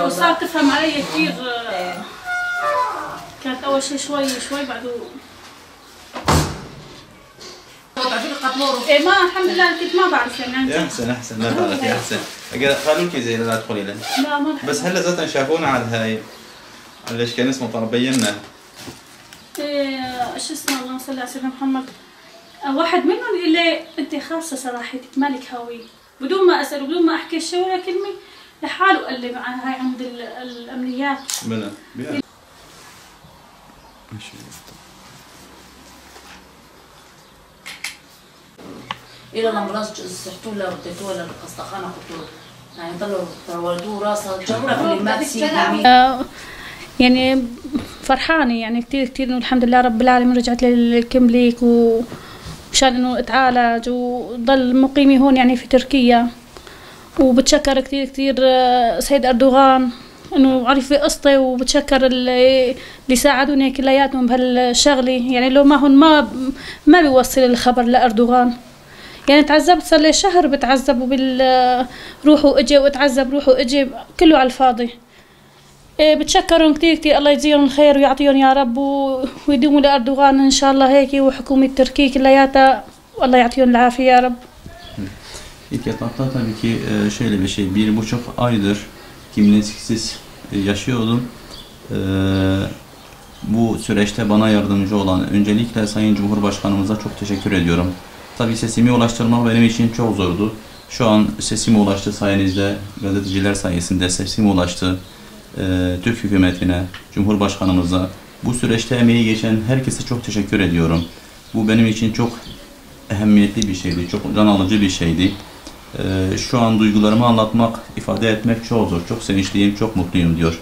وصارت تفهم علي كثير. كانت اول شيء شوي بعده ما الحمد لله كنت ما بعرف يعني. يا احسن ما بعرف يا احسن. قالوا لك زي لا تدخلي له. لا ما بس هلا ذاتها شافونا على هاي ليش كان اسمه طلب بينا. شو اسمه اللهم صل على سيدنا محمد. واحد منهم يقول لي انت خاصه صراحتك مالك هويه بدون ما اسال وبدون ما احكي شيء ولا كلمه لحاله قال لي هاي عند الامنيات. بلا الى الامبولانس سحتوا له وديتوه للقسطخانه قلت يعني طلعوا ولدوه راسه جروا كلمات يعني فرحانه يعني كثير انه الحمد لله رب العالمين رجعت للكمليك ومشان انه اتعالج وضل مقيمي هون يعني في تركيا. وبتشكر كثير سيد اردوغان انه عرف قصتي وبتشكر اللي ساعدوني كلياتهم بهالشغله يعني لو ما هون ما بيوصل الخبر لاردوغان. يعني تعذبت صار لي شهر بتعذب روح واجي واتعذب روح واجي كله على الفاضي. بتشكرهم كثير الله يجزيهم الخير ويعطيهم يا رب ويدوموا لاردوغان ان شاء الله هيك وحكومه تركيا كلياتها والله يعطيهم العافيه ya Rab. İlk etapta tabii ki şöyle bir şey 1,5 aydır kimliksiz yaşıyordum. Bu süreçte bana yardımcı olan öncelikle Sayın Cumhurbaşkanımıza çok teşekkür ediyorum. Tabii sesimi ulaştırmak benim için çok zordu. Şu an sesim ulaştı sayenizde, gazeteciler sayesinde sesim ulaştı. Türk hükümetine, Cumhurbaşkanımıza, bu süreçte emeği geçen herkese çok teşekkür ediyorum. Bu benim için çok ehemmiyetli bir şeydi, çok can alıcı bir şeydi. Şu an duygularımı anlatmak, ifade etmek çok zor, çok sevinçliyim, çok mutluyum diyor.